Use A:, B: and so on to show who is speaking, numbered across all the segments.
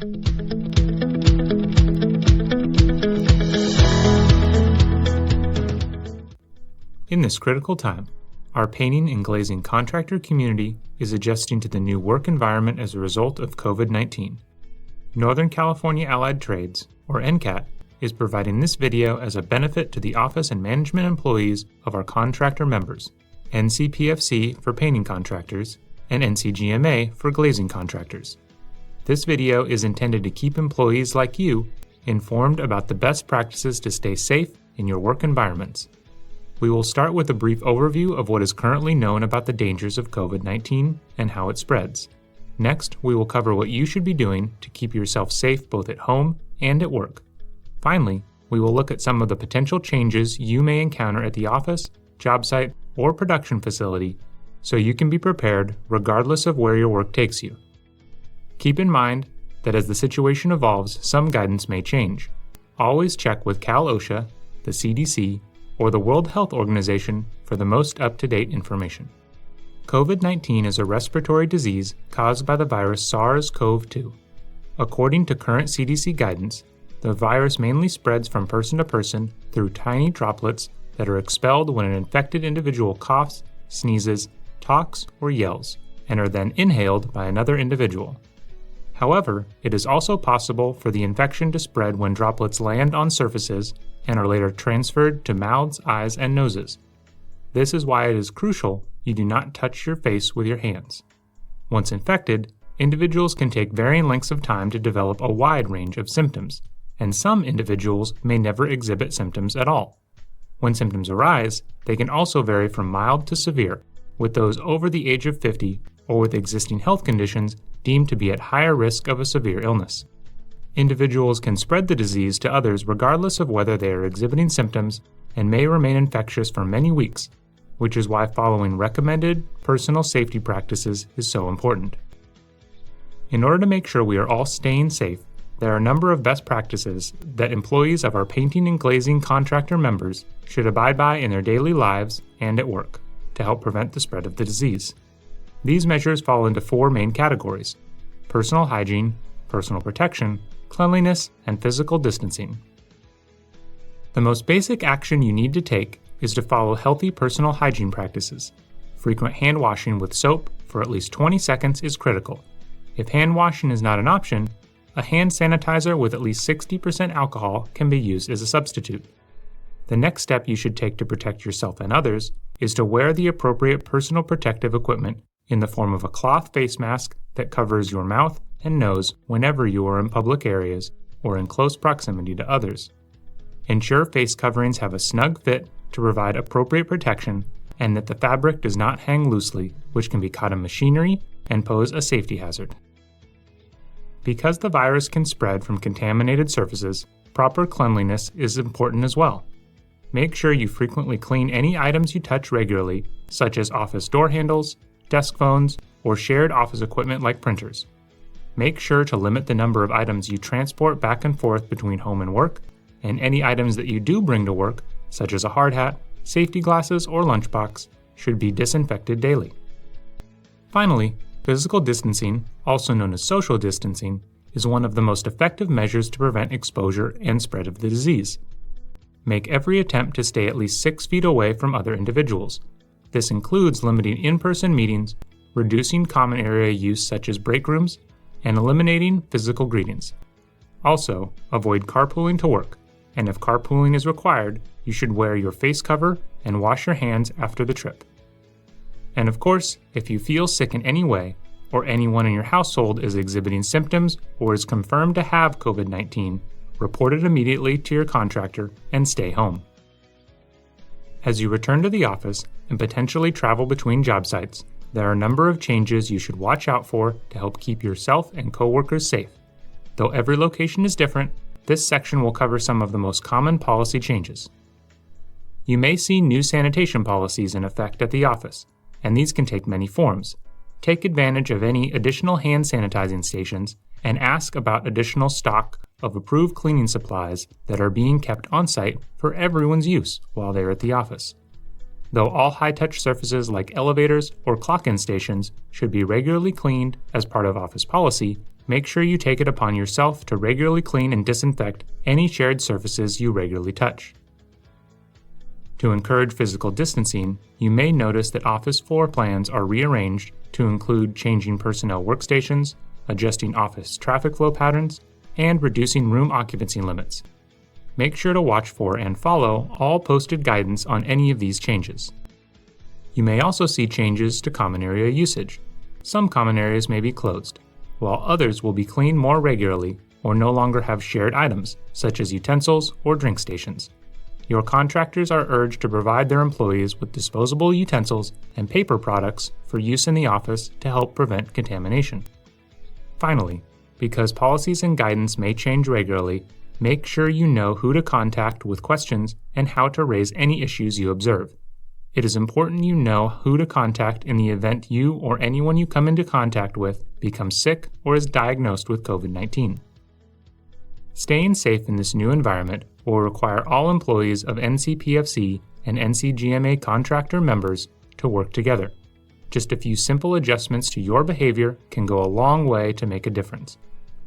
A: In this critical time, our painting and glazing contractor community is adjusting to the new work environment as a result of COVID-19. Northern California Allied Trades, or NCAT, is providing this video as a benefit to the office and management employees of our contractor members, NCPFC for painting contractors, and NCGMA for glazing contractors. This video is intended to keep employees like you informed about the best practices to stay safe in your work environments. We will start with a brief overview of what is currently known about the dangers of COVID-19 and how it spreads. Next, we will cover what you should be doing to keep yourself safe both at home and at work. Finally, we will look at some of the potential changes you may encounter at the office, job site, or production facility so you can be prepared regardless of where your work takes you. Keep in mind that as the situation evolves, some guidance may change. Always check with Cal/OSHA, the CDC, or the World Health Organization for the most up-to-date information. COVID-19 is a respiratory disease caused by the virus SARS-CoV-2. According to current CDC guidance, the virus mainly spreads from person to person through tiny droplets that are expelled when an infected individual coughs, sneezes, talks, or yells, and are then inhaled by another individual. However, it is also possible for the infection to spread when droplets land on surfaces and are later transferred to mouths, eyes, and noses. This is why it is crucial you do not touch your face with your hands. Once infected, individuals can take varying lengths of time to develop a wide range of symptoms, and some individuals may never exhibit symptoms at all. When symptoms arise, they can also vary from mild to severe, with those over the age of 50 or with existing health conditions deemed to be at higher risk of a severe illness. Individuals can spread the disease to others regardless of whether they are exhibiting symptoms and may remain infectious for many weeks, which is why following recommended personal safety practices is so important. In order to make sure we are all staying safe, there are a number of best practices that employees of our painting and glazing contractor members should abide by in their daily lives and at work to help prevent the spread of the disease. These measures fall into four main categories: personal hygiene, personal protection, cleanliness, and physical distancing. The most basic action you need to take is to follow healthy personal hygiene practices. Frequent hand washing with soap for at least 20 seconds is critical. If hand washing is not an option, a hand sanitizer with at least 60% alcohol can be used as a substitute. The next step you should take to protect yourself and others is to wear the appropriate personal protective equipment in the form of a cloth face mask that covers your mouth and nose whenever you are in public areas or in close proximity to others. Ensure face coverings have a snug fit to provide appropriate protection and that the fabric does not hang loosely, which can be caught in machinery and pose a safety hazard. Because the virus can spread from contaminated surfaces, proper cleanliness is important as well. Make sure you frequently clean any items you touch regularly, such as office door handles, desk phones, or shared office equipment like printers. Make sure to limit the number of items you transport back and forth between home and work, and any items that you do bring to work, such as a hard hat, safety glasses, or lunchbox, should be disinfected daily. Finally, physical distancing, also known as social distancing, is one of the most effective measures to prevent exposure and spread of the disease. Make every attempt to stay at least 6 feet away from other individuals. This includes limiting in-person meetings, reducing common area use such as break rooms, and eliminating physical greetings. Also, avoid carpooling to work, and if carpooling is required, you should wear your face cover and wash your hands after the trip. And of course, if you feel sick in any way, or anyone in your household is exhibiting symptoms or is confirmed to have COVID-19, report it immediately to your contractor and stay home. As you return to the office and potentially travel between job sites, there are a number of changes you should watch out for to help keep yourself and coworkers safe. Though every location is different, this section will cover some of the most common policy changes. You may see new sanitation policies in effect at the office, and these can take many forms. Take advantage of any additional hand sanitizing stations and ask about additional stock of approved cleaning supplies that are being kept on-site for everyone's use while they're at the office. Though all high-touch surfaces like elevators or clock-in stations should be regularly cleaned as part of office policy, make sure you take it upon yourself to regularly clean and disinfect any shared surfaces you regularly touch. To encourage physical distancing, you may notice that office floor plans are rearranged to include changing personnel workstations, adjusting office traffic flow patterns, and reducing room occupancy limits. Make sure to watch for and follow all posted guidance on any of these changes. You may also see changes to common area usage. Some common areas may be closed, while others will be cleaned more regularly or no longer have shared items, such as utensils or drink stations. Your contractors are urged to provide their employees with disposable utensils and paper products for use in the office to help prevent contamination. Finally, because policies and guidance may change regularly, make sure you know who to contact with questions and how to raise any issues you observe. It is important you know who to contact in the event you or anyone you come into contact with becomes sick or is diagnosed with COVID-19. Staying safe in this new environment will require all employees of NCPFC and NCGMA contractor members to work together. Just a few simple adjustments to your behavior can go a long way to make a difference.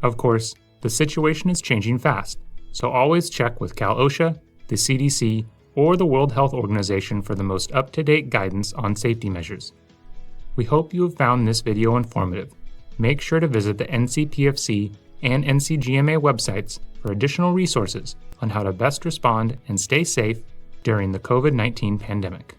A: Of course, the situation is changing fast, so always check with Cal OSHA, the CDC, or the World Health Organization for the most up-to-date guidance on safety measures. We hope you have found this video informative. Make sure to visit the NCPFC and NCGMA websites for additional resources on how to best respond and stay safe during the COVID-19 pandemic.